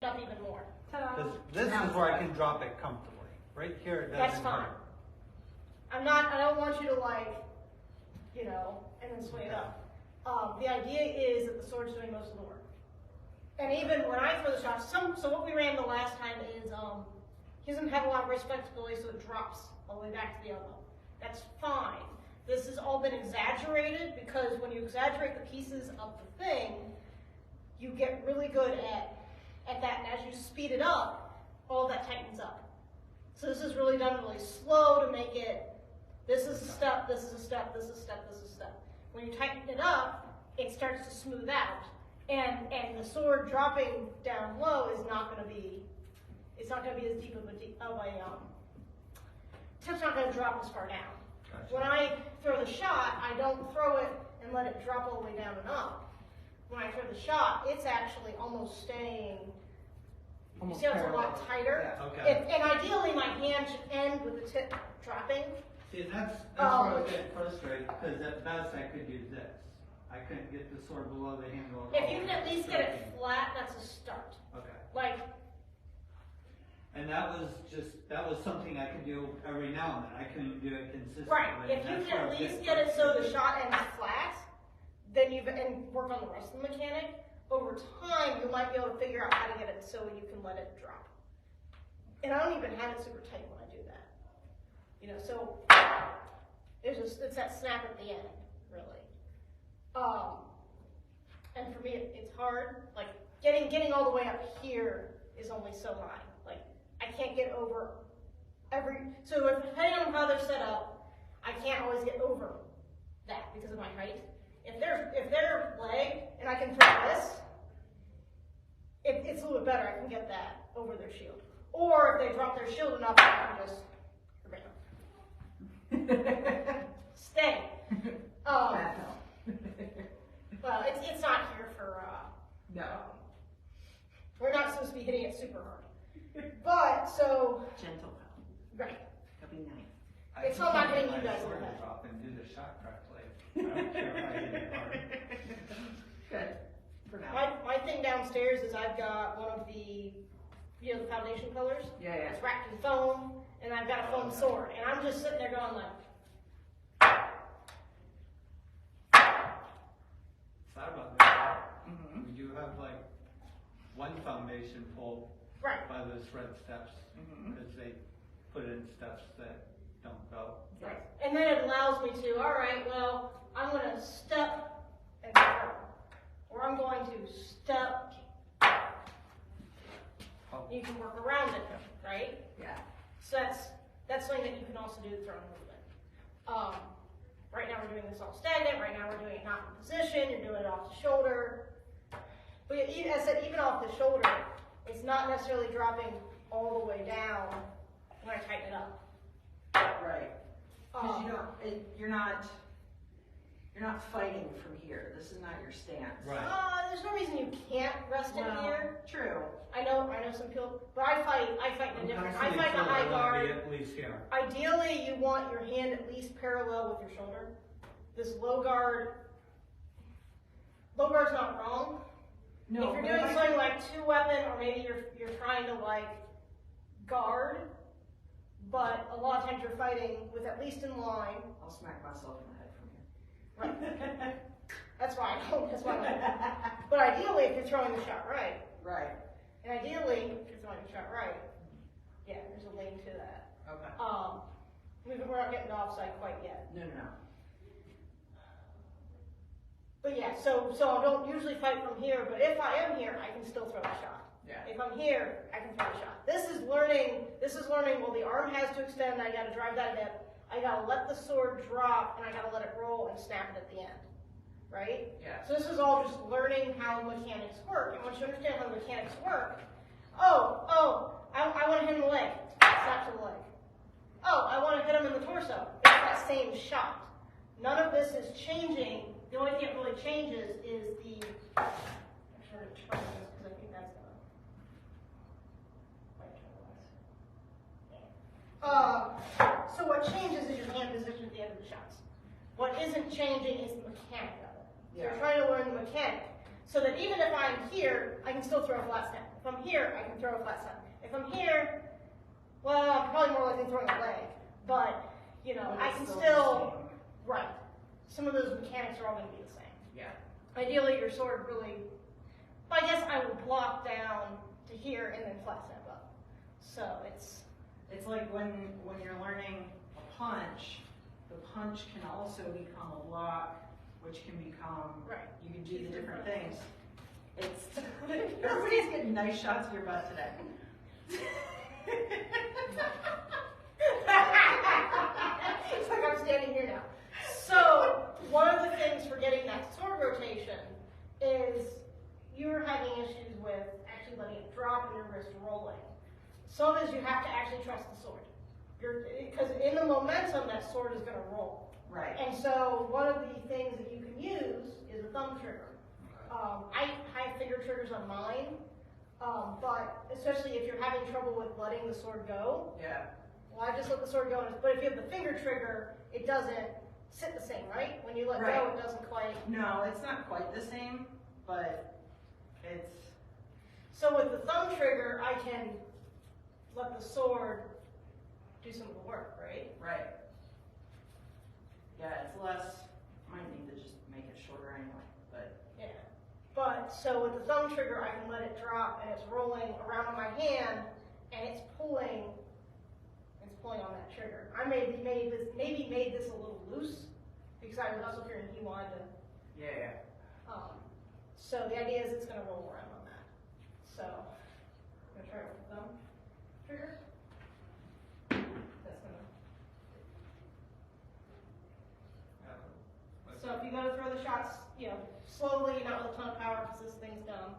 up even more. This is where I can drop it comfortably. Right here, it doesn't That's fine. hurt. I don't want you to like, and then sway it up. The idea is that the sword's doing most of the work. And even when I throw the shot, so what we ran the last time is, he doesn't have a lot of wrist flexibility, so it drops all the way back to the elbow. That's fine. This has all been exaggerated because when you exaggerate the pieces of the thing, you get really good at that. And as you speed it up, all that tightens up. So this is really done really slow to make it, this is a step, this is a step, this is a step, this is a step. When you tighten it up, it starts to smooth out. And the sword dropping down low is not going to be, it's not going to be as deep of a tip's not going to drop as far down. Gotcha. When I throw the shot, I don't throw it and let it drop all the way down and up. When I throw the shot, it's actually almost staying, you see how it's a lot tighter? Yeah. Okay. And ideally my hand should end with the tip dropping. See, that's where I was getting frustrated, because at best I could do this. I couldn't get the sword below the handle. If you can at least get it flat, that's a start. Okay. Like, and that was something I could do every now and then. I couldn't do it consistently. right, if you can at least get it so the shot ends flat, then and work on the rest of the mechanic, over time you might be able to figure out how to get it so you can let it drop. And I don't even have it super tight when I do that. So it's that snap at the end, really. And for me, it's hard. Like getting all the way up here is only so high. Like I can't get over so depending on how they're set up, I can't always get over that because of my height. If they're leg and I can throw this, it's a little bit better. I can get that over their shield. Or if they drop their shield enough, I can just stay. Well, it's not here for, no. We're not supposed to be hitting it super hard. But, so. Gentle. Right. That'd be nice. It's not about hitting you guys in the head. head. Drop and do the shot correctly. I don't care if I hit it hard. Good. For now. My thing downstairs is I've got one of the, the foundation colors. Yeah, yeah. It's wrapped in foam, and I've got a foam sword. And I'm just sitting there going like. Thought about that. Mm-hmm. We do have like one foundation pull Right. by those red steps, because they put in steps that don't go. Right. And then it allows me to, all right, well, I'm going to step and throw. Or I'm going to step. Oh. You can work around it, right? Yeah. So that's something that you can also do with throwing movement. Right now we're doing this all stagnant. Right now we're doing it not in position. You're doing it off the shoulder. But as I said, even off the shoulder, it's not necessarily dropping all the way down when I tighten it up. Right. Because you're not fighting from here. This is not your stance. Right. There's no reason you can't rest it here. True. I know some people, but I fight in a different. I fight in a high guard. At least here. Ideally, you want your hand at least parallel with your shoulder. This low guard's not wrong. No. If you're doing something like 2-weapon, or maybe you're trying to like guard, but a lot of times you're fighting with at least in line. I'll smack myself in the head from here. Right. That's why I don't. That's why I don't. But ideally, if you're throwing the shot right. Right. And ideally, if you're throwing the shot right, yeah, there's a lane to that. Okay. We're not getting to offside quite yet. No. But yeah, so I don't usually fight from here, but if I am here, I can still throw the shot. Yeah. If I'm here, I can throw the shot. This is learning, well, the arm has to extend, I gotta drive that hip, I gotta let the sword drop, and I gotta let it roll and snap it at the end. Right? Yeah. So this is all just learning how the mechanics work. And once you understand how the mechanics work, I want to hit him in the leg. Snap to the leg. I want to hit him in the torso. It's that same shot. None of this is changing. The only thing that really changes is the. I'm trying to turn this because I think that's gonna. So what changes is your hand position at the end of the shots. What isn't changing is the mechanic of it. So you're trying to learn the mechanic. So that even if I'm here, I can still throw a flat snap. If If I'm here, I can throw a flat side. If I'm here, well, I'm probably more likely throwing a leg, but, you know, But I it's can still still, the same. right. Some of those mechanics are all going to be the same. Yeah. Ideally, your sword really, but I guess I would block down to here and then flat step up. So it's It's like when you're learning a punch, the punch can also become a block, which can become, right. you can do the different things. It's, everybody's getting nice shots of your butt today. It's like I'm standing here now. So one of the things for getting that sword rotation is you're having issues with actually letting it drop and your wrist rolling. Some is you have to actually trust the sword. Because in the momentum, that sword is going to roll. Right. And so one of the things that you can use is a thumb trigger. I have finger triggers on mine, but especially if you're having trouble with letting the sword go, Yeah. well, I just let the sword go. But if you have the finger trigger, it doesn't sit the same, right? When you let go, Right. it doesn't quite. No, it's not quite the same, but it's, So with the thumb trigger, I can let the sword do some of the work, right? right. Yeah, it's less, might need to just make it shorter anyway, but. Yeah. But so with the thumb trigger, I can let it drop and it's rolling around in my hand and it's pulling on that trigger. I maybe made this a little loose because I was also fearing he wanted to. Yeah. So the idea is it's going to roll around on that. So I'm going to try it with the thumb trigger. That's going to. So if you go to throw the shots, you know, slowly, not with a ton of power because this thing's dumb.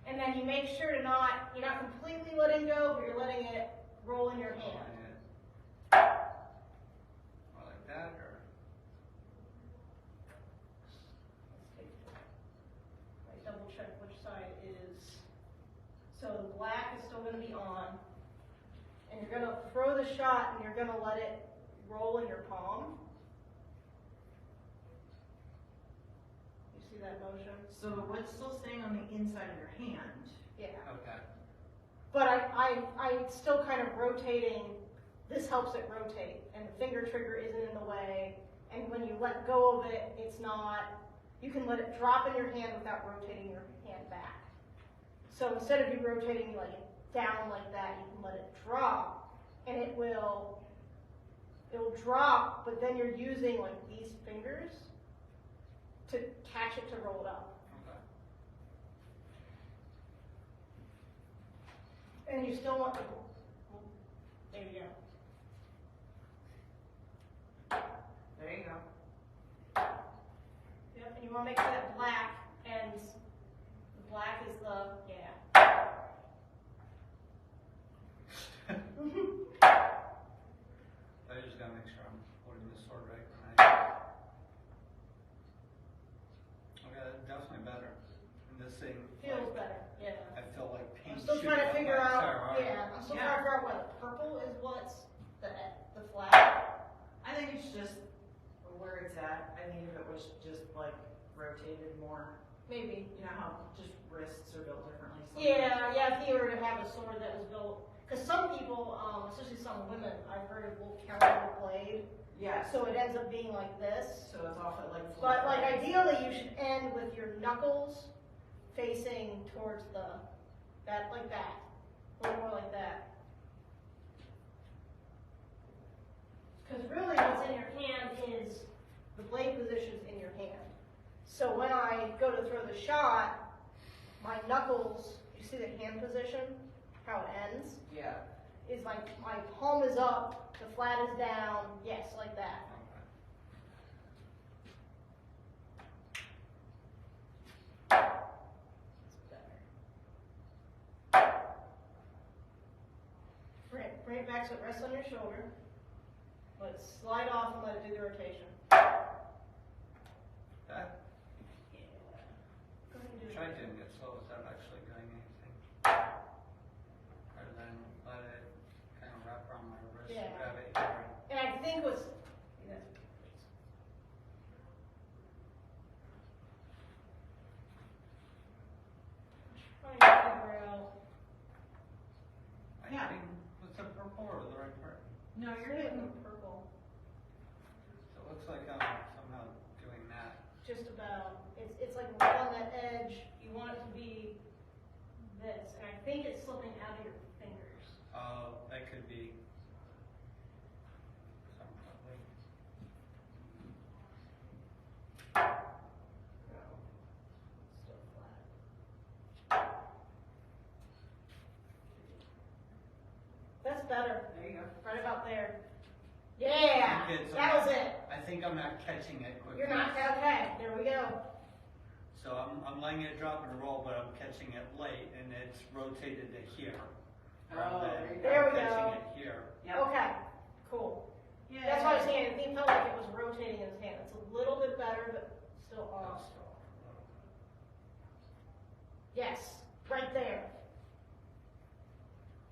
And then you make sure you're not completely letting go, but you're letting it roll in your hand. Or like that, or? I double check which side is. So the black is still going to be on. And you're going to throw the shot and you're going to let it roll in your palm. You see that motion? So the wood's still staying on the inside of your hand. Yeah. Okay. But I'm still kind of rotating. This helps it rotate. And the finger trigger isn't in the way. And when you let go of it, it's not, you can let it drop in your hand without rotating your hand back. So instead of you rotating like down like that, you can let it drop. And it'll drop, but then you're using like these fingers to catch it to roll it up. Okay. And you still want the, there you go. There you go. Yep, and you want to make sure that black and the black is the, yeah. I just gotta make sure I'm holding the sword right when I. Okay, that's definitely better. And this thing. Feels better, yeah. I feel like pain. I'm still trying to figure out, yeah, I'm still trying to figure out why the purple is what's the flag. I think it's just where it's at. I think if it was just like rotated more, Maybe. you know how just wrists are built differently. Yeah, if you were to have a sword that was built, because some people, especially some women, I've heard will counter the blade, Yes. so it ends up being like this. So it's off at like. But like ideally, you should end with your knuckles facing towards like that, a little more like that. Because really, what's in your hand is the blade position's in your hand. So when I go to throw the shot, my knuckles, you see the hand position, how it ends? Yeah. Is like my palm is up, the flat is down, yes, like that. Bring it back so it rests on your shoulder. Let it slide off and let it do the rotation. That, Yeah. Go ahead and do try it. doing it slow without actually doing anything. Rather than let it kind of wrap around my wrist Yeah. and grab it here. And I think what's, yeah. trying to figure out. I think was the purple or the right part? No, You're you're hitting hitting, the purple. So it looks like I'm somehow doing that. Just about. It's like right on that edge. You want it to be this, and I think it's slipping out of your fingers. Oh, that could be. Something. No. Still flat. That's better. there you go. Right about there. Yeah, Okay, so that was it. I think I'm not catching it quickly. You're not okay. There we go. So I'm letting it drop and roll, but I'm catching it late, and it's rotated to here. Oh, rather there you than go. There we catching go. it here. Yep. Okay, cool. Yeah. That's why I was saying it felt like it was rotating in his hand. It's a little bit better, but still off. Yes, right there.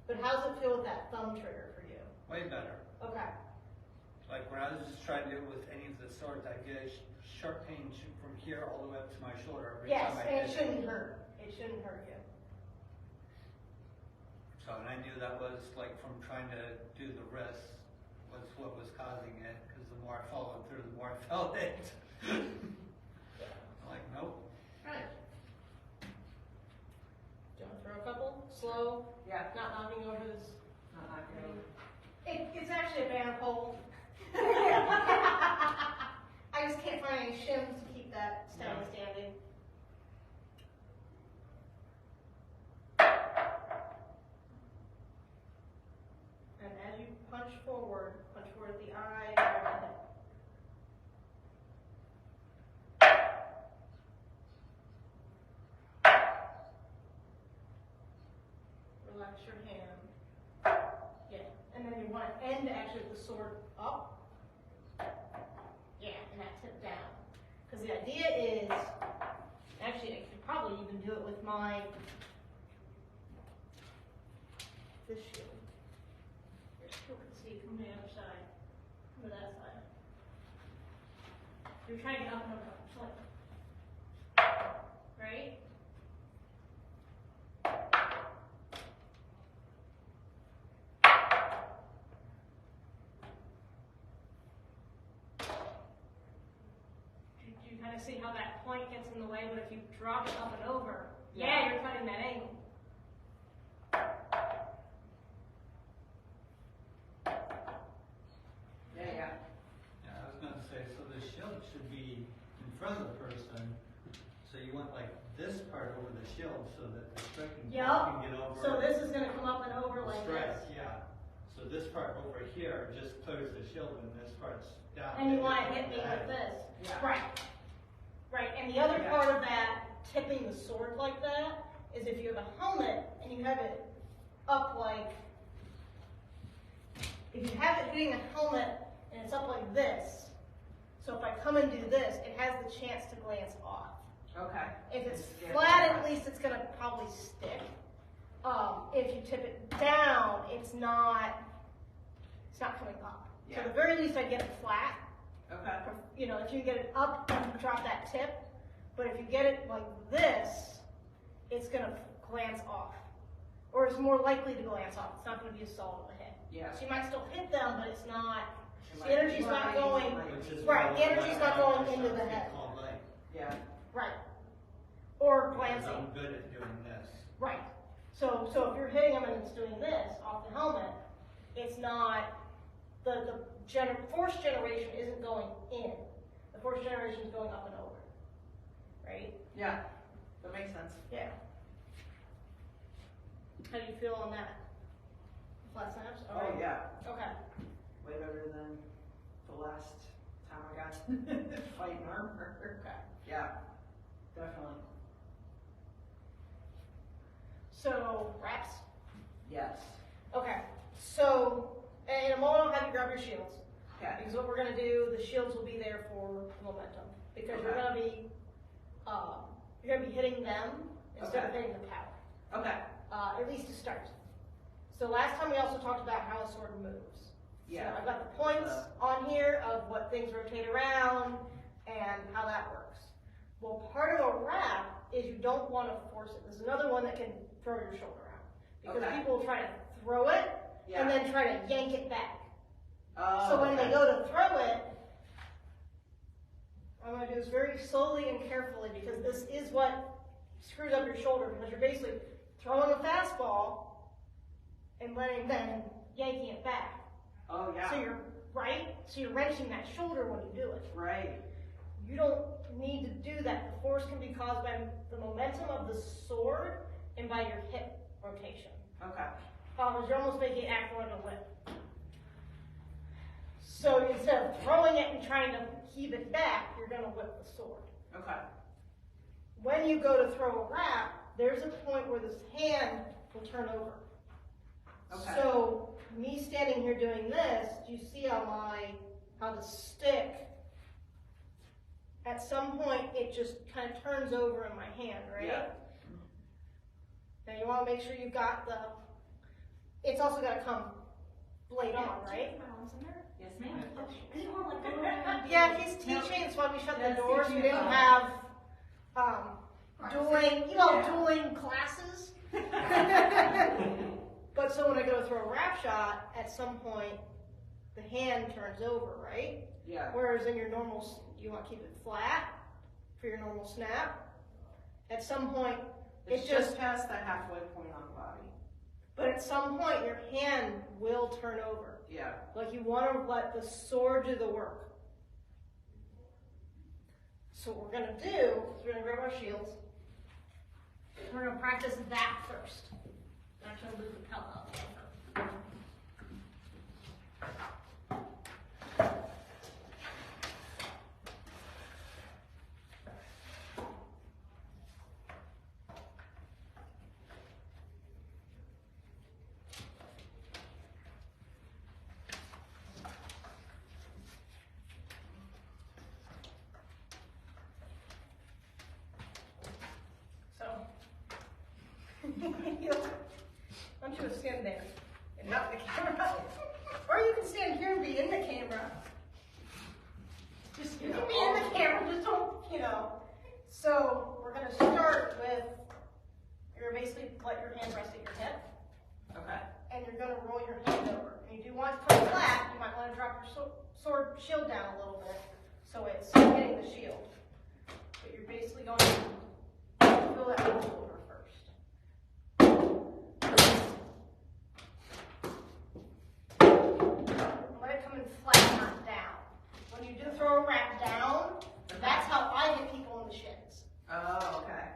But how does it feel with that thumb trigger for you? Way better. Okay. Like when I was just trying to do it with any of the swords, I get a sharp pain from here all the way up to my shoulder every Yes, time I and it hit shouldn't hurt. It shouldn't hurt you. So, and I knew that was like from trying to do the wrist was what was causing it, because the more I followed through, the more I felt it. I'm like, nope. Right. Do you want to throw a couple? Slow, Yeah. not knocking over this. Not knocking over. It's actually a banner pole. I just can't find any shims to keep that standing. And as you punch forward the eye and the head. Relax your hand. Yeah, and then you want to end actually the sword up. Yeah, and that tip down. Because the idea is, actually I could probably even do it with this shield. Your shield can see from the other side, from that side. You're trying to get up and over, like, right? You kind of see how that point gets in the way, but if you drop it up and over, yeah, you're cutting that angle. Yeah. Yeah, I was going to say, so the shield should be in front of the person, so you want like this part over the shield so that the striking part can get over. So this is going to come up and over the like strike, this. yeah. So this part over here just clears the shield, and this part's down. And you want to hit me with this. Yeah. Right. Right. And the other part of that, tipping the sword like that, is if you have a helmet and you have it up like, if you have it doing a helmet and it's up like this, so if I come and do this, it has the chance to glance off. Okay. If it's Yeah. flat, at least it's gonna probably stick. If you tip it down, it's not coming up. So Yeah. at the very least, I get it flat. Okay. You know, if you get it up, you drop that tip. But if you get it like this, it's gonna glance off, or it's more likely to glance off. It's not gonna be as solid of a hit. Yeah. So you might still hit them, but it's not. It The might- energy's not might- going. might- Which is Right, why the energy's not going into the shots head. get called light, Yeah. Right. Or because glancing. I'm good at doing this. Right. So if you're hitting them and it's doing this off the helmet, it's not, the force generation isn't going in. The force generation is going up and over. Right? Yeah. That makes sense. Yeah. How do you feel on that? Flat snaps? All Oh right. yeah. Okay. Way better than the last time I got to fight in armor. Okay. Yeah. Definitely. So, wraps? Yes. Okay. So, in a moment, I'll have you grab your shields. Okay. Because what we're going to do, the shields will be there for momentum. Because you're going to be hitting them instead of hitting the power. Okay. At least to start. So last time we also talked about how a sword moves. Yeah. So I've got the points on here of what things rotate around and how that works. Well, part of a wrap is you don't want to force it. There's another one that can throw your shoulder out. Because Okay. people will try to throw it Yeah. and then try to yank it back. Oh, So when okay. they go to throw it, what I'm going to do is very slowly and carefully, because this is what screws up your shoulder, because you're basically throwing a fastball and then yanking it back. Oh, yeah. So you're right. So you're wrenching that shoulder when you do it. Right. You don't need to do that. The force can be caused by the momentum of the sword and by your hip rotation. Okay. You're almost making it act like a whip. So instead of throwing it and trying to heave it back, you're going to whip the sword. Okay. When you go to throw a wrap, there's a point where this hand will turn over. Okay. So me standing here doing this, do you see how the stick, at some point it just kind of turns over in my hand, right? Yeah. Now you want to make sure you've got it's also got to come blade on, right? Yes, ma'am. Yeah, he's teaching, that's why we shut the Yes, doors. We teaching didn't about- have dueling classes. But so when I go to throw a wrap shot, at some point, the hand turns over, right? Yeah. Whereas in your normal, you want to keep it flat for your normal snap. At some point, It's just past the halfway point on the body. but at some point, your hand will turn over. Yeah. Like you want to let the sword do the work. So what we're going to do is we're going to grab our shields. We're going to practice that first. I'm not going to move the pell up. I want you to stand there and not in the camera. Or you can stand here and be in the camera. You can be in the camera, just don't, So we're going to start with, you're basically let your hand rest at your hip. Okay. And you're going to roll your hand over. And you do want it to come flat. You might want to drop your sword shield down a little bit so it's hitting the shield. But you're basically going to feel that whole shoulder first. Let it come in flat, not down. When you do throw a wrap down, that's how I hit people in the shins. Oh, okay.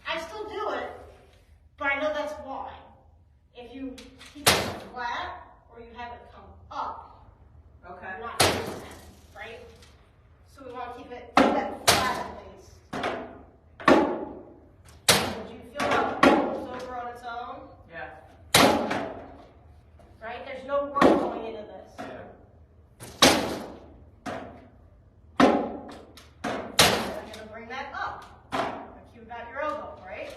I still do it, but I know that's why. If you keep it flat or you have it come up, Okay. you're not doing that, right? So we want to keep it that flat at least. Do you feel how it rolls over on its own? Yeah. Right? There's no work going into this. You're going to bring that up. Keep it at your elbow, right?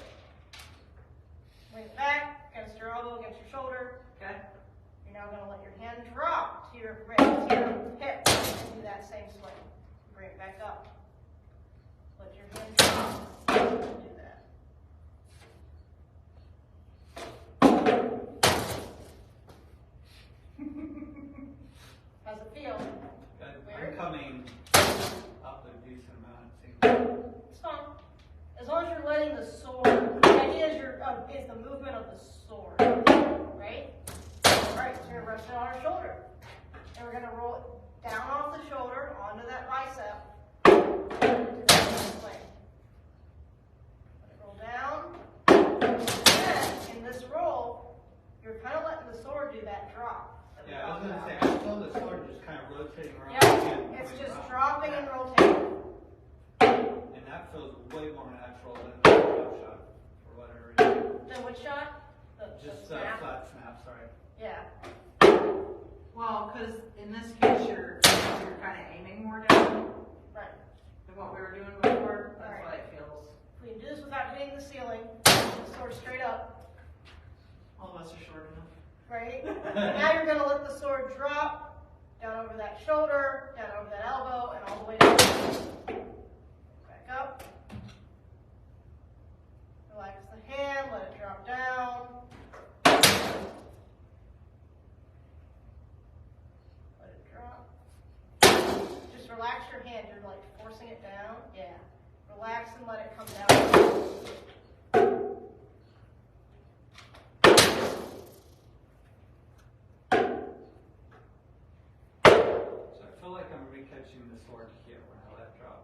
Bring it back against your elbow, against your shoulder. Okay. You're now going to let your hand drop to your wrist, to your hip, and do that same swing. Bring it back up. Let your hand drop and do that. How's it feel? I'm coming up a decent amount, it seems. It's fine. As long as you're letting the sword, the idea is the movement of the sword, right? Alright, so you're going to rest it on our shoulder. And we're going to roll it down off the shoulder, onto that bicep. Do that same way. Let it roll down. And then, in this roll, you're kind of letting the sword do that drop. That we Yeah, I was talked going to about. say, I saw the sword just kind of rotating around. Yeah, and it's coming just up. dropping and rotating. And that feels way more natural than the drop shot, for whatever reason. Then which shot? The Just snap? flat snap, sorry. Yeah. Well, because in this case, you're kind of aiming more down Right. than what we were doing before. That's Alright. why it feels. We can do this without hitting the ceiling. The sword straight up, All of us are short enough. right? Now you're going to let the sword drop down over that shoulder, down over that elbow, and all the way down. Back up. relax your hand. You're like forcing it down. Yeah. Relax and let it come down. So I feel like I'm recatching the sword here when I let drop.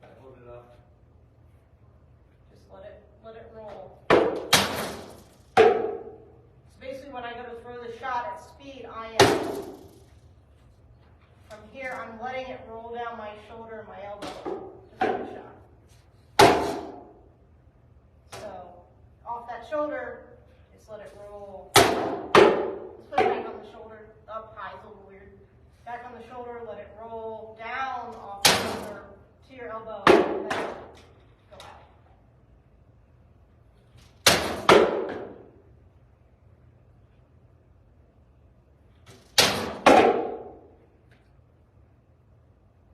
I hold it up. Just let it roll. So basically when I go to throw the shot at speed, I am, from here, I'm letting it roll down my shoulder and my elbow to throw the shot. So off that shoulder, just let it roll. Let's put it back on the shoulder. Up high is a little weird. Back on the shoulder, let it roll down off the shoulder to your elbow, and then go out.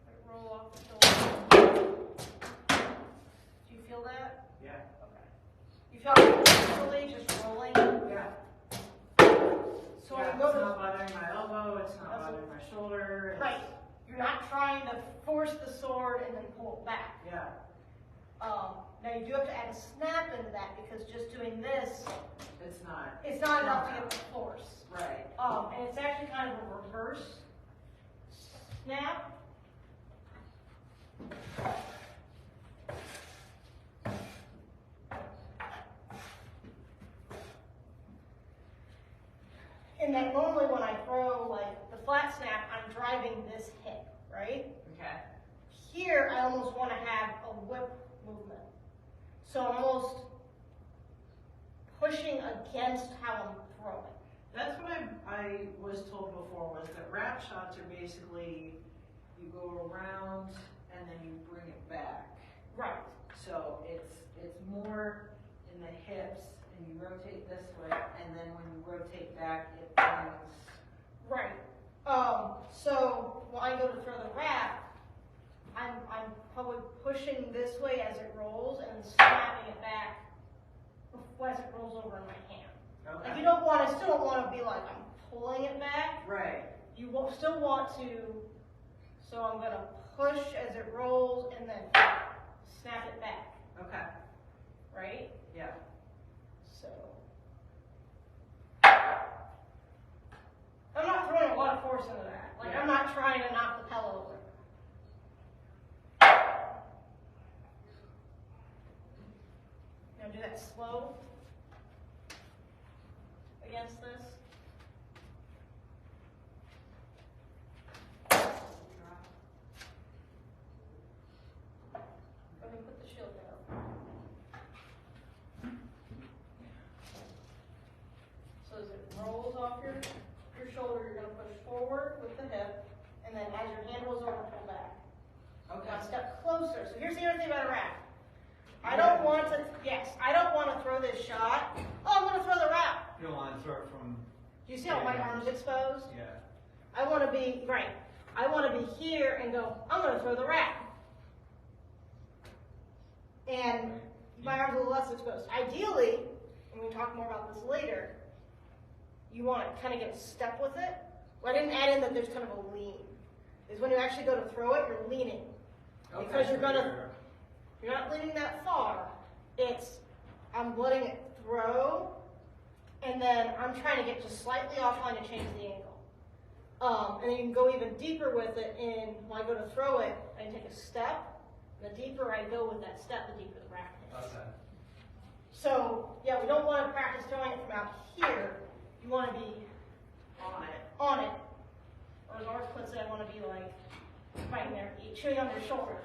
Let it roll off the shoulder. Do you feel that? Yeah. Okay. You feel it naturally just rolling? Yeah. So Yeah, I go it's to not bothering my elbow, it's not bothering my shoulder. It's, right. You're not trying to force the sword and then pull it back. yeah. Now you do have to add a snap into that because just doing this, It's not. it's not enough to get the force. Right. And it's actually kind of a reverse snap. And then normally when I throw like the flat snap, I'm driving this hip, right? Okay. Here, I almost want to have a whip movement. So I'm almost pushing against how I'm throwing. That's what I was told before, was that wrap shots are basically, you go around and then you bring it back. Right. So it's more in the hips, and you rotate this way, and then when you rotate back, it brings. Right. So when I go to throw the wrap, I'm probably pushing this way as it rolls and snapping it back as it rolls over in my hand. Okay. Like you don't want to, still don't want to be like I'm pulling it back. Right. You still want to, so I'm going to push as it rolls and then snap it back. Okay. Right? Yeah. So. I'm not throwing a lot of force into that. Like Yeah. I'm not trying to knock the pillow over. Now do that slow against this. Go ahead and put the shield down. So as it rolls off your shoulder, you're going to push forward with the hip, and then as your hand rolls over, pull back. Okay. Now step closer. So here's the other thing about a wrap. I don't want to throw this shot. Oh, I'm going to throw the wrap. You don't want to throw it from. Do you see how my arm's exposed? Yeah. I want to be, right. I want to be here and go, I'm going to throw the wrap. And my arm's a little less exposed. Ideally, and we can talk more about this later, you want to kind of get a step with it. Well, I didn't add in that there's kind of a lean. Is when you actually go to throw it, you're leaning. Okay. Because you're not leaning that far. I'm letting it throw, and then I'm trying to get just slightly offline to change the angle. And then you can go even deeper with it, and when I go to throw it, I can take a step. The deeper I go with that step, the deeper the wrap is. Okay. So, yeah, we don't want to practice throwing it from out here. You want to be on it. Or as Art puts it, I want to be like right in there, chewing on your shoulder.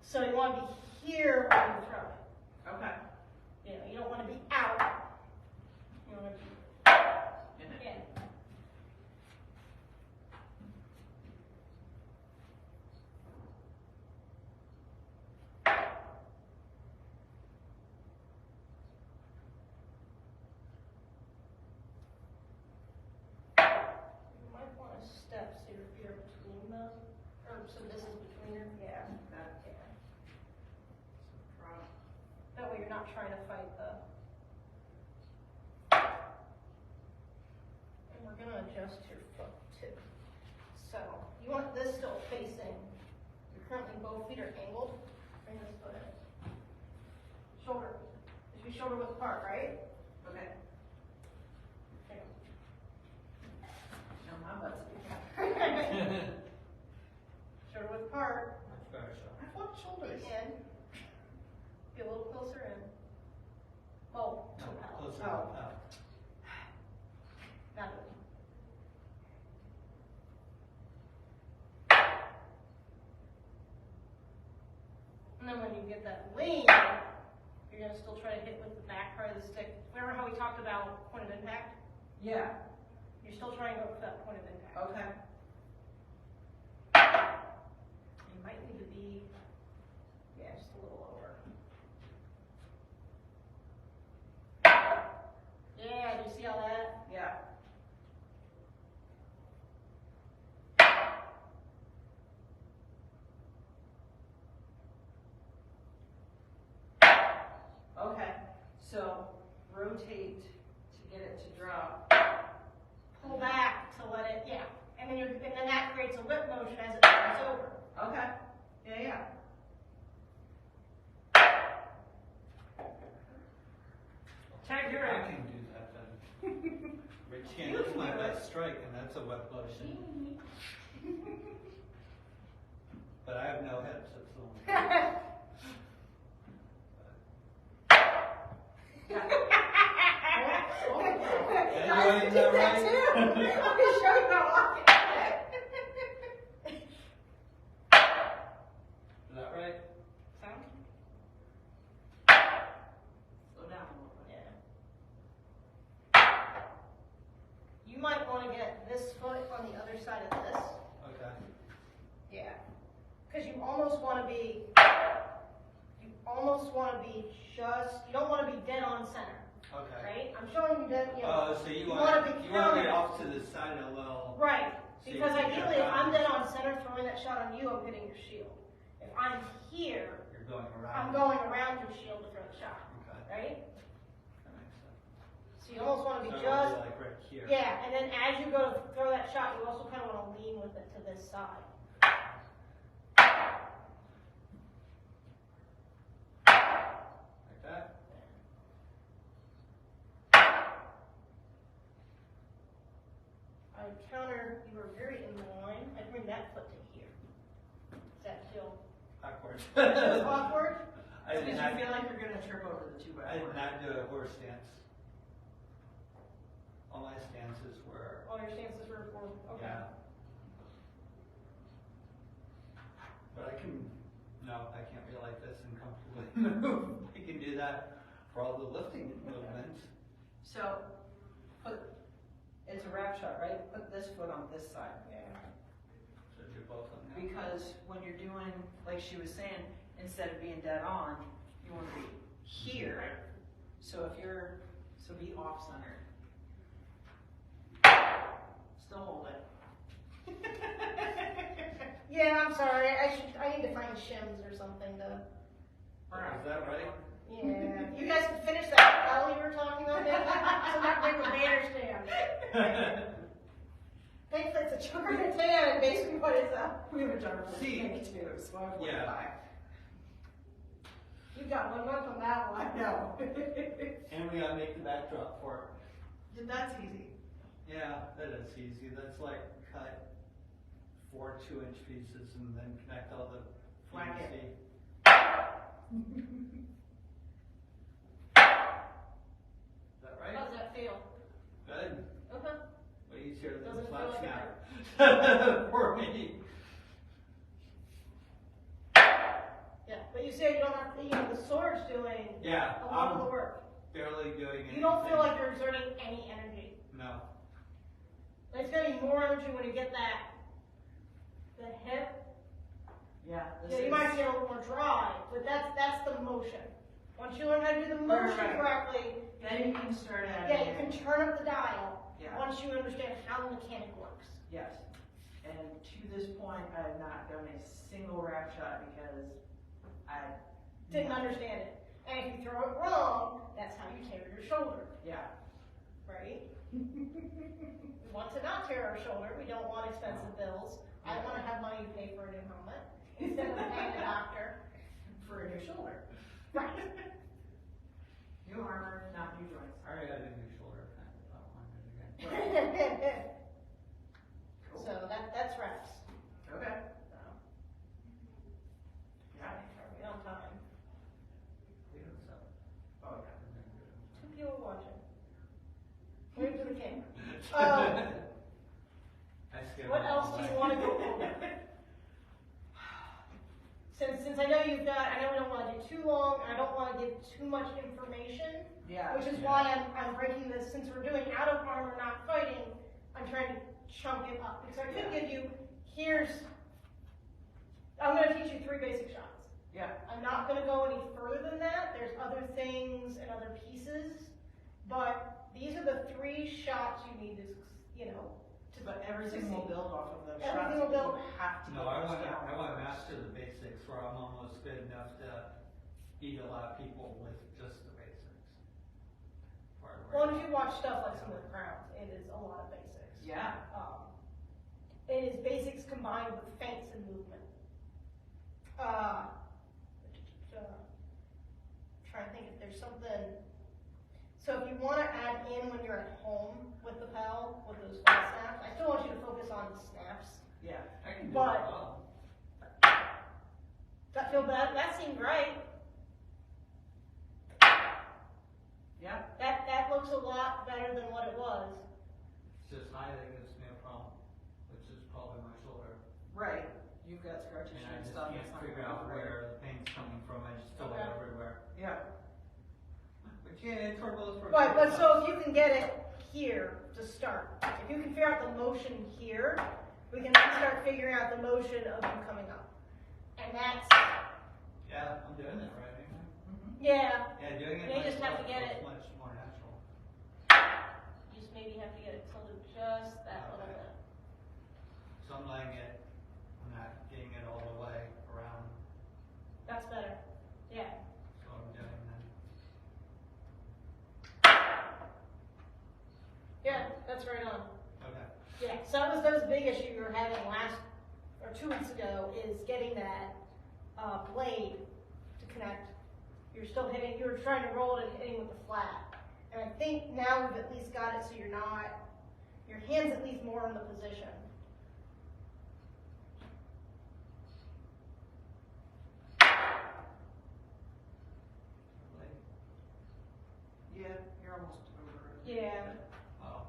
So you want to be here when you throw it. Okay. You know, you don't want to be out. You want to be In it. in. You might want to step so you're between them, or some distance between them. Yeah. Yeah. That way you're not trying to fight the. And we're going to adjust your foot too. So you want this still facing. You're currently both feet are angled. Bring this foot in. Shoulder. It should be shoulder width apart, right? Okay. Okay. Now my butt's big. Shoulder width apart. Much better shot. I want shoulders. In. Get a little closer in. Oh, No, to the pell. closer Oh. to the Not good. And then when you get that lean, you're gonna still try to hit with the back part of the stick. Remember how we talked about point of impact? Yeah. You're still trying to go for that point of impact. Okay. You might need to be, yeah, just a little lower. Yeah, do you see all that? Yeah. Okay. So rotate to get it to drop. Pull back to let it, yeah. And then that creates a whip motion as it turns over. Okay. Yeah, yeah. Tag your I can do that then. Rich can't do my best strike, and that's a wet motion. But I have no hips, that's the only. I did that too. I'm gonna show you how I walk it. Is that right? Sound? Slow down a little bit. Yeah. You might want to get this foot on the other side of this. Okay. Yeah. Because you almost want to be just, you don't want to be dead on center, Okay. right? I'm showing you that, you know. Oh, so you wanna want be to get counted. off to the side a little. Right. So Because you can ideally, get if I'm dead around. on center throwing that shot on you, I'm hitting your shield. If I'm here, You're going around. I'm going around your shield to throw the shot, Okay. right? That makes sense. So you almost want to be So it would just, be like right here. yeah, and then as you go to throw that shot, you also kind of want to lean with it to this side. Like that. I counter, you were very in line. I bring that foot to here. Does that feel Backwards. awkward? I did Because not. you feel like you're gonna trip over the 2x4. I did not do a horse stance. All my stances were. All your stances were for, okay. Yeah. But I can. No, I can't be like this and comfortably move. I can do that for all the lifting movements. So, it's a wrap shot, right? Put this foot on this side. Yeah. So do both of them. Because when you're doing, like she was saying, instead of being dead on, you want to be here. So be off center. Still hold it. Yeah, I'm sorry. I need to find shims or something to. Is that right? Yeah. You guys can finish that pell you were talking about, maybe? So that big a banner stand. Thankfully, it's a chunker and a tan, and basically what is that? We have a jar for See. me too, so I went Yeah. back. You've got 1 month on that one. I know. And we gotta make the backdrop for That's easy. it. Yeah, that is easy. That's like cut 4 2-inch pieces and then connect all the Whack it. PVC. Is that right? How does that feel? Good. Okay. Way easier than Doesn't the feel flat like snap for me. Yeah, but you say you don't have to, the sword's doing Yeah, a lot of I'm the work. barely doing anything. You don't feel like you're exerting any energy. No. But it's gonna be more energy when you get the hip. Yeah. Yeah, you might get a little more dry, but that's the motion. Once you learn how to do the motion Right. correctly, Then you can start adding. yeah, you can turn up the dial. Yeah. Once you understand how the mechanic works. Yes. And to this point, I have not done a single wrap shot because I Didn't understand it. And if you throw it wrong, that's how you tear your shoulder. Yeah. right? We want to not tear our shoulder. We don't want expensive bills. I want to have money to pay for a new helmet instead of paying the doctor For a new shoulder. Right. New armor, not new joints. I already got a new shoulder pad, I don't want it again. Cool. So that's reps. Okay. So, Yeah. are we on time? Leave it so. Oh, yeah. 2 people watching. Wave to the camera. I scared What them else all do you away. want to go over? Since I know you've got, I know we don't want to do too long, and I don't want to give too much information, Yeah. which is why I'm breaking this, since we're doing out of armor, not fighting, I'm trying to chunk it up. Because I could give you, I'm going to teach you 3 basic shots. Yeah. I'm not going to go any further than that. There's other things and other pieces, but these are the 3 shots you need to, But everything will succeed. build off of those Everything shots. will build. You have to No, get I those want down. to master the basics where I'm almost good enough to beat a lot of people with just the basics. Well, if you watch stuff like some of the crowns, it is a lot of basics. Yeah. It is basics combined with feints and movement. Trying to think if there's something. So if you want to add in when you're at home with the pell, with those 5 snaps, I still want you to focus on the snaps. Yeah. I can do But- it well. Does that feel bad? That seemed right. Yeah. That looks a lot better than what it was. It's just height that gives me a problem, which is probably my shoulder. Right. You've got scar tissue And I and just stuff. can't that's not figure gonna out be right. where the pain's coming from. I just feel it Okay. everywhere. Yeah. But yeah, it's for both. But so if you can get it here to start, if you can figure out the motion here, we can then start figuring out the motion of you coming up. And that's, Yeah, I'm doing it right. Ain't I? yeah, Yeah, doing it. You just have to get myself it. is much more natural. you just maybe have to get it tilted just that little Okay. bit. So I'm laying it. I'm not getting it all the way around. That's better. Yeah. So I'm doing then. Yeah, that's right on. Okay. Yeah, so that was the big issue you were having 2 weeks ago, is getting that blade to connect. You're still hitting, you were trying to roll it and hitting with the flat. And I think now we've at least got it so your hand's at least more in the position. Yeah. You're almost over it. Yeah. Oh.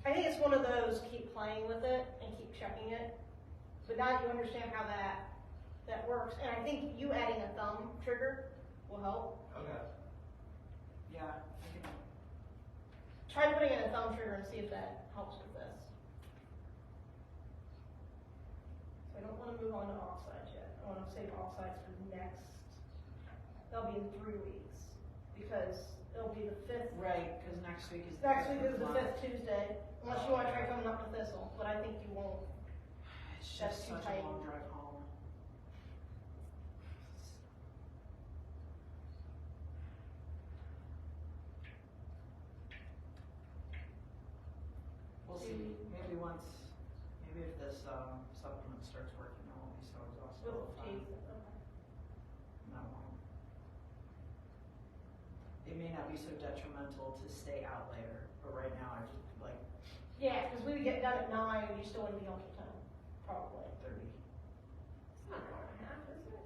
I think it's one of those, keep playing with it and keep checking it. But now you understand how that works. And I think you adding a thumb trigger will help. Okay. Yeah. I can. Try putting in a thumb trigger and see if that helps with this. So I don't want to move on to offsides yet. I want to save offsides for next. They'll be in 3 weeks because it'll be the 5th. Right, because next week is Next week is the month. 5th Tuesday, unless you want to try coming up with Thistle, but I think you won't. It's That's just too such tight. a long drive home. We'll see. Maybe if this supplement starts working, I won't be so exhausted all the time. No, I won't. It may not be so detrimental to stay out later, but right now I just like Yeah, because we would get done at 9 and you still wouldn't be home till 10, probably. 30. It's not an hour and a half, is it?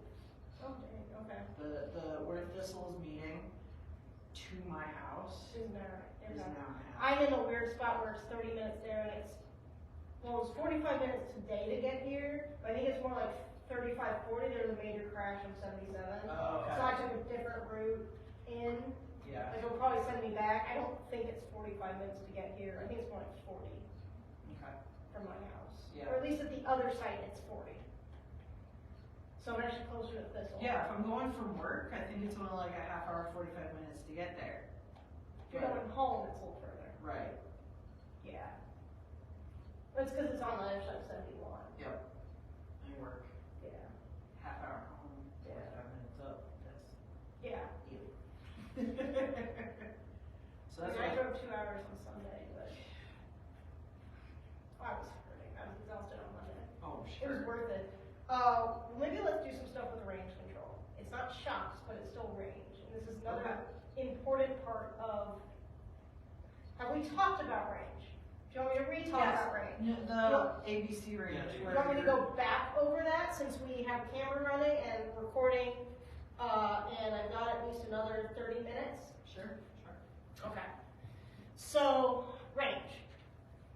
Oh, dang, okay. The where Thistle's meeting to my house Isn't that right? is Okay. now and a half. I'm in a weird spot where it's 30 minutes there and it's 45 minutes today to get here, but I think it's more like 35, 40. There's a major crash on 77. Oh, okay. So I took a different route in. Yeah. Like it'll probably send me back. I don't think it's 45 minutes to get here. I think it's more like 40 Okay. from my house. Yeah. Or at least at the other site it's 40. So I'm actually closer to Thistle. Yeah, if I'm going from work, I think it's only like a half hour, 45 minutes to get there. If you're going home, it's a little further. Right. Yeah. But it's because it's on the other side of 71. Yep. I work Yeah. half hour home, Yeah. 45 minutes up. That's Yeah. easy. So that's I what drove 2 hours on Sunday, but I was hurting. I was exhausted on Monday. oh, It was sure. worth it. Maybe let's do some stuff with range control. It's not shocks, but it's still range. And this is another important part of. Have we talked about range? Do you want me to re-talk about range? The ABC range. Yeah, Do you want me to go back over that since we have camera running and recording, and I've got at least another 30 minutes? Sure. Okay. So, range.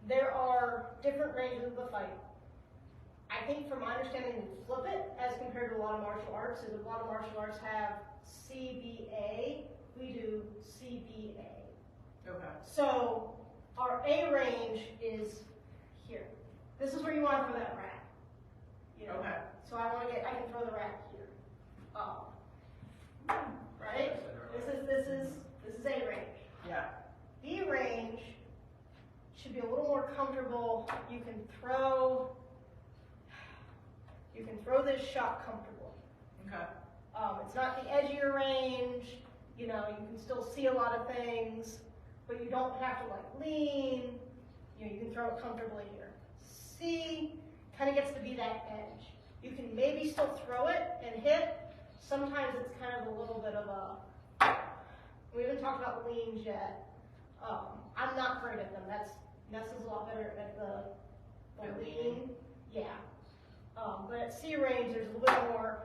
There are different ranges of the fight. I think from my understanding, we flip it as compared to a lot of martial arts. Is a lot of martial arts have CBA, we do CBA. Okay. So our A range is here. This is where you want to throw that rack. You know? Okay. So I can throw the rack here. Right? This is A range. Yeah. B range should be a little more comfortable. You can throw this shot comfortably. Okay. It's not the edgier range. You know, you can still see a lot of things, but you don't have to like lean. You know, you can throw it comfortably here. C kind of gets to be that edge. You can maybe still throw it and hit. Sometimes it's kind of a little bit of a. We haven't talked about leans yet. I'm not great at them. Nessa's a lot better at the lean. Yeah. But at C range, there's a little bit more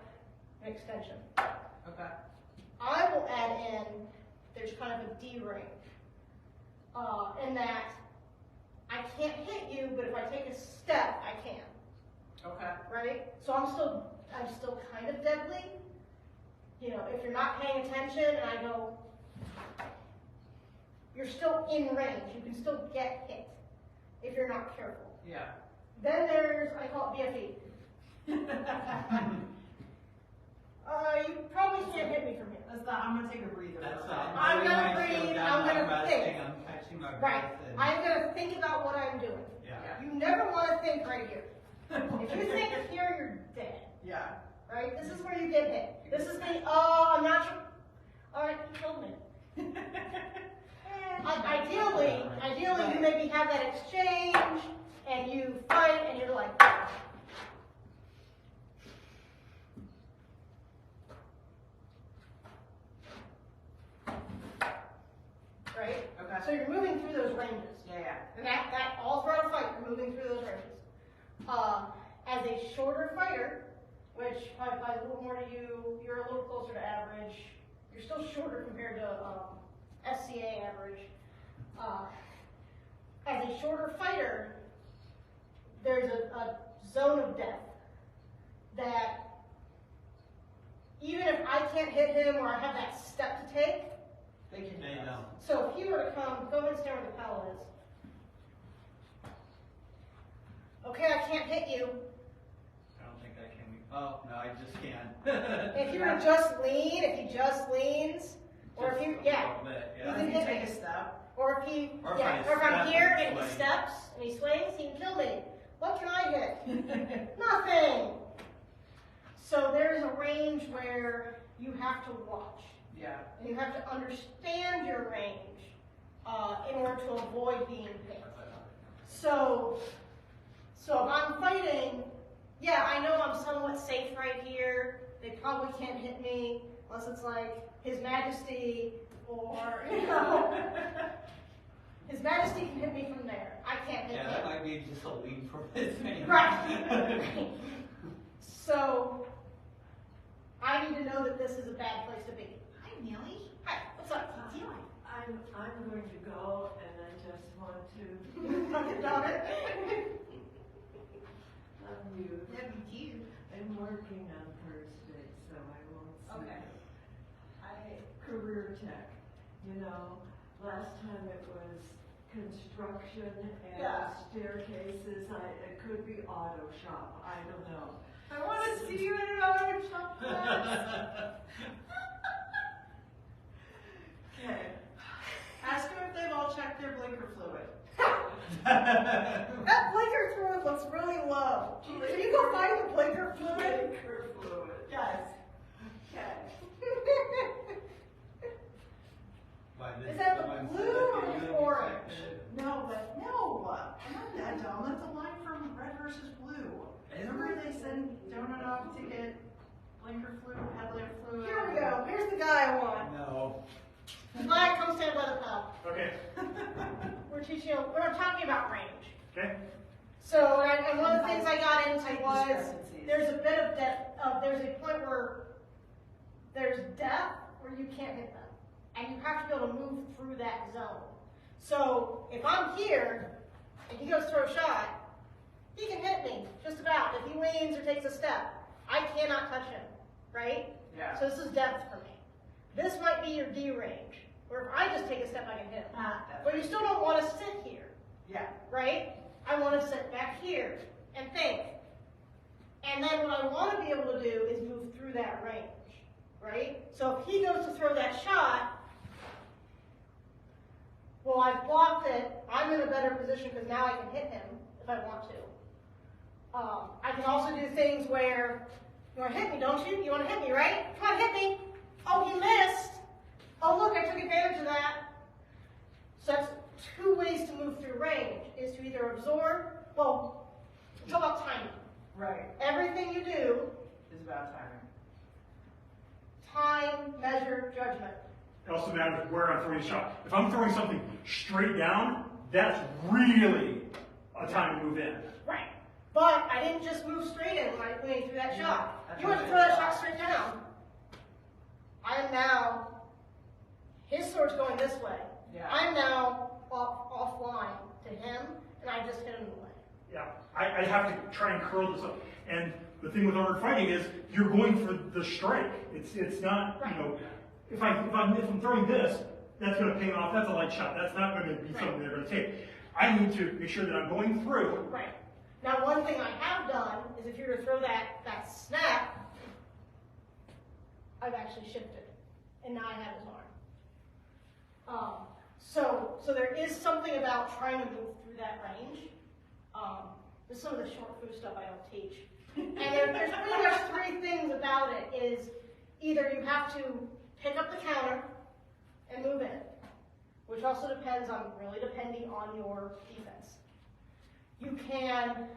extension. Okay. I will add in, there's kind of a D range. In that I can't hit you, but if I take a step, I can. Okay. Right? So I'm still kind of deadly. You know, if you're not paying attention and I go, you're still in range. You can still get hit if you're not careful. Yeah. Then there's, I call it BFE. You probably can't hit me from here. I'm gonna take a breather. I'm gonna breathe, I'm gonna think. I'm catching my Right. breath. And, I'm gonna think about what I'm doing. yeah. You never want to think right here. If you think here, you're dead. Yeah. Right? This is where you get hit. This is the, oh, I'm not sure. All right, you killed me. Ideally, you maybe have that exchange, and you fight, and you're like, right? Okay. So you're moving through those ranges. Yeah. And that all throughout a fight, you're moving through those ranges. As a shorter fighter, which probably applies a little more to you, you're a little closer to average. You're still shorter compared to SCA average. As a shorter fighter, there's a zone of death that even if I can't hit him or I have that step to take, They can. They know. so if he were to come, go ahead and stand where the pell is. Okay, I can't hit you. I don't think I can. Oh, no, I just can't. If you were just lean, if he just leans, or if you, yeah, A little bit, You yeah. can If you hit take me. a step. or if he, Or if yeah, I or if I'm step here and and he swing. steps and he swings, he can kill me. What can I hit? Nothing. So there's a range where you have to watch. Yeah. And you have to understand your range in order to avoid being hit. So if I'm fighting, yeah, I know I'm somewhat safe right here. They probably can't hit me unless it's like His Majesty or, you know, His Majesty can hit me from there. I can't hit Yeah, him. that might be just a lean from his hand. Right. So I need to know that this is a bad place to be. Hi, Millie. Hi, what's up? How you doing? I'm going to go, and I just want to Love your daughter. love you. Love you too. I'm working on Thursday, so I won't see Okay. you. Career tech, you know, last time it was construction and Yeah. staircases. It could be auto shop. I don't know. I want to see you in an auto shop class. Okay. Ask them if they've all checked their blinker fluid. That blinker fluid looks really low. Can you go find the blinker fluid? Blinker fluid. Yes. Okay. Why, this Is that the the ones blue teaching you, we're not talking about range. Okay. So, and one of the things I got into Height was, discrepancies. there's a bit of depth, there's a point where there's depth where you can't hit them. And you have to be able to move through that zone. So, if I'm here, and he goes to throw a shot, he can hit me, just about. If he leans or takes a step, I cannot touch him, right? Yeah. So this is depth for me. This might be your D range, where if I just take a step, I can hit him. But you still don't want to sit here, Yeah. right? I want to sit back here and think. And then what I want to be able to do is move through that range, right? So if he goes to throw that shot, well, I've blocked it. I'm in a better position because now I can hit him if I want to. I can also do things where, you want to hit me, don't you? You want to hit me, right? Come on, hit me. Oh, he missed. Oh, look, I took advantage of that. So that's two ways to move through range, is to either absorb, well, talk about timing. Right. Everything you do, It's about timing. time, measure, judgment. It also matters where I'm throwing the shot. If I'm throwing something straight down, that's really a time to move in. Right. But I didn't just move straight in when I threw that shot. That's You want to throw that shot straight down. I am now, his sword's going this way. Yeah. I'm now offline to him, and I just hit him away. Yeah, I have to try and curl this up. And the thing with armored fighting is you're going for the strike. It's not, you know, if I'm throwing this, that's going to pay off. That's a light shot. That's not going to be something they're going to take. I need to make sure that I'm going through. Right. Now, one thing I have done is if you were to throw that snap, I've actually shifted, and now I have his arm. So there is something about trying to move through that range. There's some of the short food stuff I don't teach. And there's pretty much three things about it is either you have to pick up the counter and move in, which also depends on, really depending on your defense. You can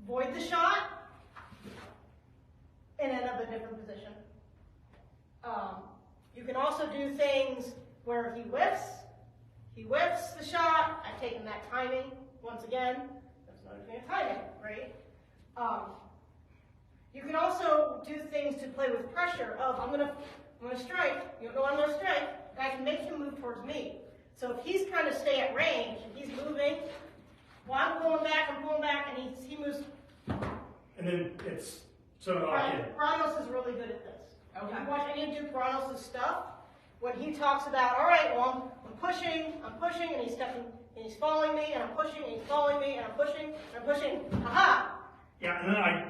void the shot and end up in a different position. You can also do things where he whiffs the shot. I've taken that timing. Once again, that's another thing of timing, right? You can also do things to play with pressure of, I'm gonna strike, you know I'm gonna strike, and I can make him move towards me. So if he's trying to stay at range, and he's moving, well, I'm pulling back, and he moves. And then it's so locked in. Kronos is really good at this. Okay. If you watch any of Kronos' stuff, when he talks about, all right, well, I'm pushing, and he's stepping, and he's following me, and I'm pushing, and he's following me, and I'm pushing, and I'm pushing. Aha! Yeah, and then I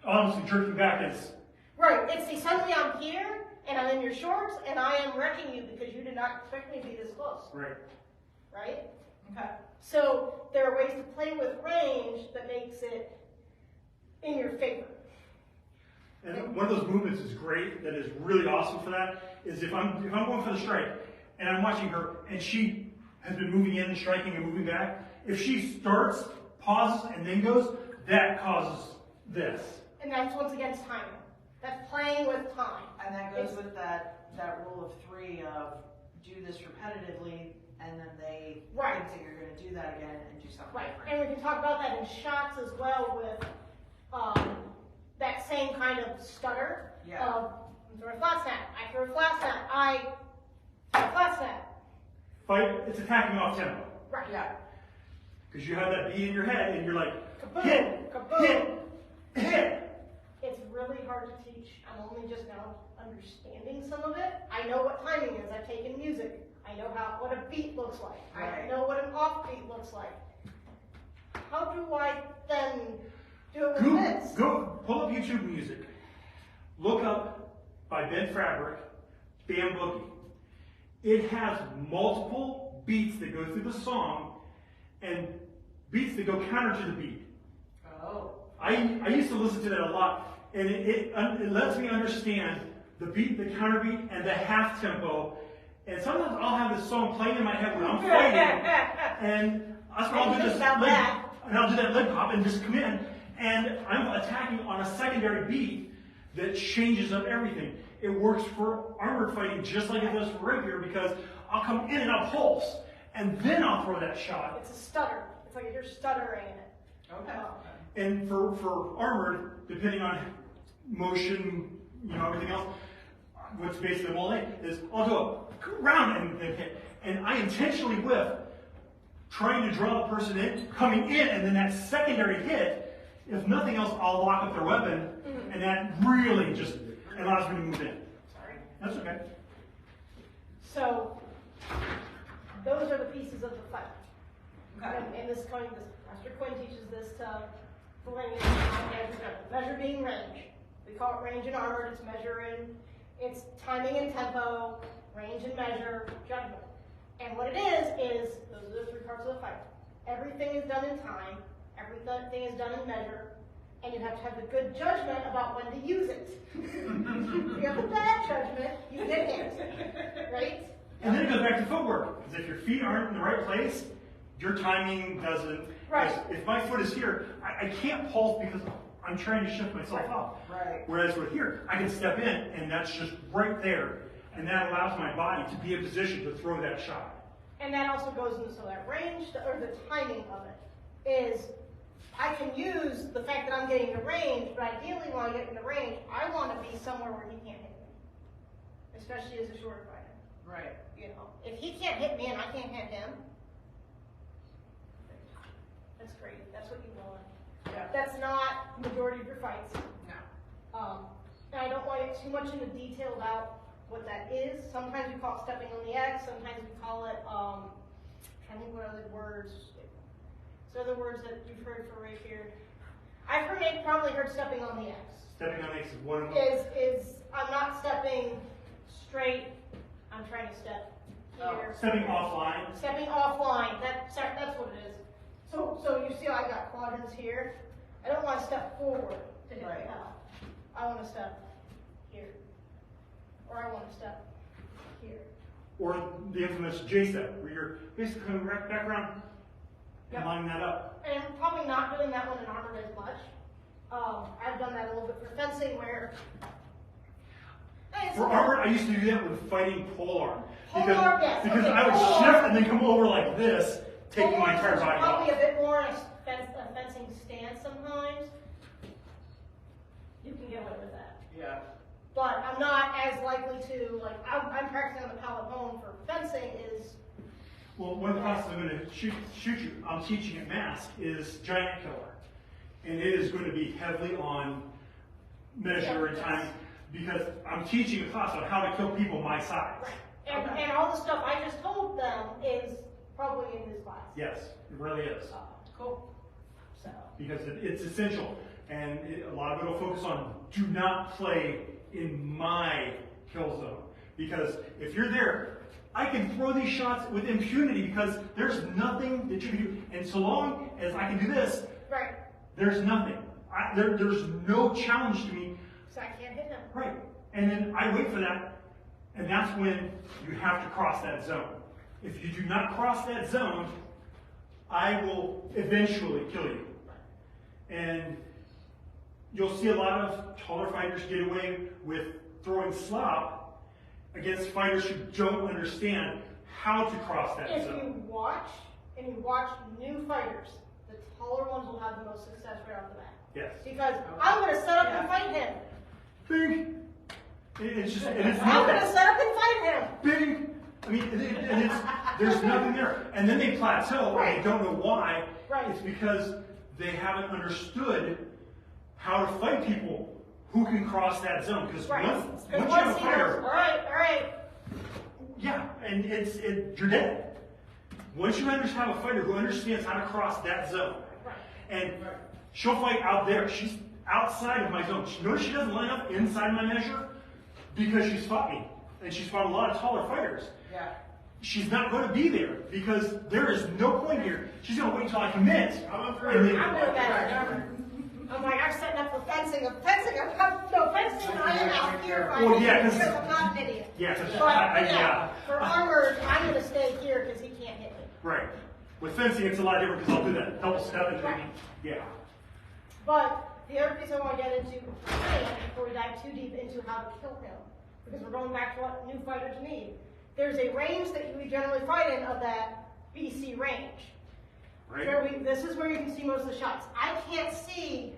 honestly jerking back is. Right. It's suddenly I'm here, and I'm in your shorts, and I am wrecking you because you did not expect me to be this close. Right. Right? Okay. So there are ways to play with range that makes it in your favor. And one of those movements is great, that is really awesome for that, is if I'm going for the strike, and I'm watching her, and she has been moving in, striking, and moving back, if she starts, pauses, and then goes, that causes this. And that's once again timing. That's playing with time. And that goes with that rule of three of do this repetitively, and then they Right. think that you're going to do that again and do something Right. different. And we can talk about that in shots as well with that same kind of stutter Yeah. of I'm throwing a flat snap. I throw a flat snap. I throw a flat snap. Fight, it's attacking off tempo. Right. Yeah. Because you have that beat in your head, and you're like, Kaboom, hit, kaboom. hit. It's really hard to teach. I'm only just now understanding some of it. I know what timing is. I've taken music. I know what a beat looks like. I Right. know what an offbeat looks like. How do I then do it with this? Go pull up YouTube music. Look up by Ben Fabric, Bam Boogie. It has multiple beats that go through the song and beats that go counter to the beat. Oh. I used to listen to that a lot, and it lets me understand the beat, the counter beat, and the half tempo. And sometimes I'll have this song playing in my head when I'm fighting, and that's what I'll do. And I'll do that leg hop and just come in, and I'm attacking on a secondary beat that changes up everything. It works for armored fighting just like it does for rapier because I'll come in and I'll pulse, and then I'll throw that shot. It's a stutter. It's like you're stuttering in it. Okay. And for armored, depending on motion, everything else, what's basically mole is I'll go around and hit. And I intentionally whiff, trying to draw the person in, coming in, and then that secondary hit, if nothing else, I'll lock up their weapon, and that really just allows me to move in. Sorry. That's okay. So, those are the pieces of the fight. Okay. And this Master Quinn teaches this to bring in measure being range. We call it range and armored. It's measuring, it's timing and tempo, range and measure, judgment. And what it is those are the three parts of the fight. Everything is done in time, everything is done in measure, and you have to have the good judgment about when to use it. If you have the bad judgment, you get hit, right? And then it goes back to footwork, because if your feet aren't in the right place, your timing doesn't. Right. If my foot is here, I can't pulse because I'm trying to shift myself up. Right. Whereas with here, I can step in, and that's just right there, and that allows my body to be in position to throw that shot. And that also goes into so that range, or the timing of it, is I can use the fact that I'm getting the range, but ideally when I get in the range, I want to be somewhere where he can't hit me, especially as a short fighter. Right. If he can't hit me and I can't hit him, that's great. That's what you want. Yeah. That's not the majority of your fights. No. And I don't want to get too much into detail about what that is. Sometimes we call it stepping on the X. Sometimes we call it, I'm trying to think what other words. So the words that you've heard for right here. I've probably heard stepping on the X. Stepping on X is one of them. Is I'm not stepping straight. I'm trying to step here. Stepping offline. Stepping offline. That's what it is. So you see how I got quadrants here? I don't want to step forward to hit the pell. I want to step here. Or I want to step here. Or the infamous J step, where you're basically coming right back around and lining that up. And I'm probably not doing that one in armored as much. I've done that a little bit for fencing where... For armored, I used to do that with fighting polearm. Polearm, yes. Because Okay, I would polearm. shift and then come over like this, taking my entire body off. Probably a bit more in a fencing stance sometimes. You can get away with that. Yeah. But I'm not as likely to, like, I'm practicing on the pell at home for fencing is... Well, one of the classes I'm going to shoot you, I'm teaching at Mask, is Giant Killer. And it is going to be heavily on measure and time, because I'm teaching a class on how to kill people my size. Right. And all the stuff I just told them is probably in his class. Yes, it really is. Cool. So. Because it's essential. And a lot of it will focus on do not play in my kill zone. Because if you're there, I can throw these shots with impunity because there's nothing that you can do. And so long as I can do this, Right. there's nothing. There's no challenge to me. So I can't hit him. Right. And then I wait for that, and that's when you have to cross that zone. If you do not cross that zone, I will eventually kill you. And you'll see a lot of taller fighters get away with throwing slop against fighters who don't understand how to cross that If zone. you watch new fighters, the taller ones will have the most success right off the bat. Yes. Because I'm going to set up and fight him. Bing. It's just, and it's I'm not going to set up and fight him. bing. I mean, and it's, there's nothing there. And then they plateau, and they don't know why. Right. It's because they haven't understood how to fight people who can cross that zone. Because Right. once you Because have a once he knows, fighter, all right. yeah, and you're dead. Once you have a fighter who understands how to cross that zone, Right. and she'll fight out there. She's outside of my zone. Notice she doesn't line up inside my measure because she's fought me. And she's fought a lot of taller fighters. Yeah. She's not going to be there because there is no point here. She's going to wait until I commit. And then- I'm doing that. I'm like, I'm setting up for fencing. Fencing, I am out here fighting. Well, yeah, 'cause- because I'm not an idiot. Yeah, 'cause But, yeah. for armored, I'm going to stay here because he can't hit me. Right. With fencing, it's a lot different because I'll do that double step and Right. yeah. But the other piece I want to get into before we dive too deep into how to kill him, because we're going back to what new fighters need. There's a range that we generally fight in of that BC range. Right? This is where you can see most of the shots. I can't see,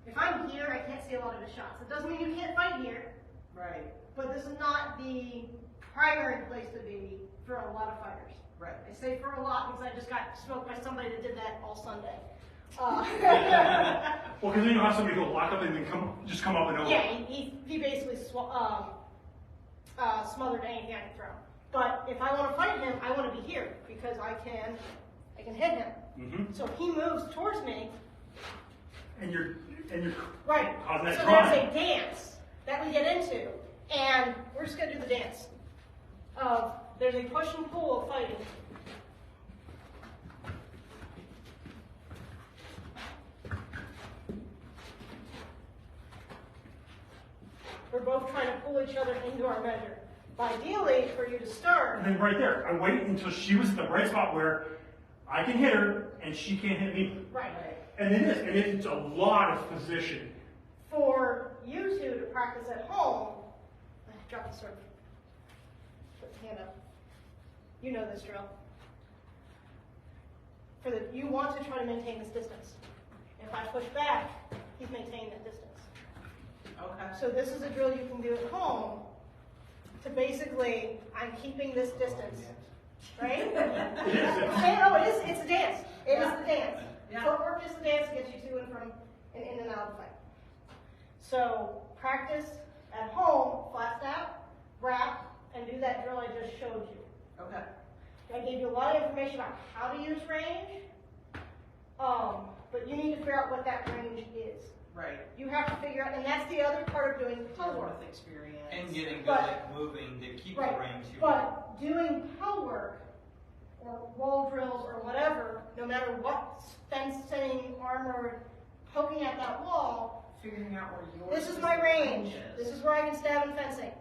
if I'm here, I can't see a lot of the shots. It doesn't mean you can't fight here, Right, but this is not the primary place to be for a lot of fighters. right. I say for a lot because I just got smoked by somebody that did that all Sunday. Well, because then you have somebody go lock up and then come up and over. Yeah, he basically smothered anything I could throw. But if I want to fight him, I want to be here because I can hit him. Mm-hmm. So he moves towards me. And you're Right. causing that So trauma. there's a dance that we get into, and we're just gonna do the dance. There's a push and pull of fighting. We're both trying to pull each other into our measure. But ideally, for you to start, And then right there, I wait until she was at the right spot where I can hit her and she can't hit me. right. And it's a lot of position. For you two to practice at home, drop the sword. Put the hand up. You know this drill. You want to try to maintain this distance. If I push back, he's maintaining that distance. Okay. So this is a drill you can do at home to basically, I'm keeping this distance, right? It is. No, it is. It's a dance. It is the dance. Yeah. Footwork is the dance that gets you to and from and in and out of the fight. So practice at home, flat snap, wrap, and do that drill I just showed you. Okay. I gave you a lot of information about how to use range, but you need to figure out what that range is. Right. You have to figure out, and that's the other part of doing pell Dealing work. with experience. And getting good But- at moving to keep Right, the range you but doing pell work or wall drills or whatever, no matter what fencing, armor, poking at that wall, Figuring out where your this is my specific range. is. This is where I can stab in fencing.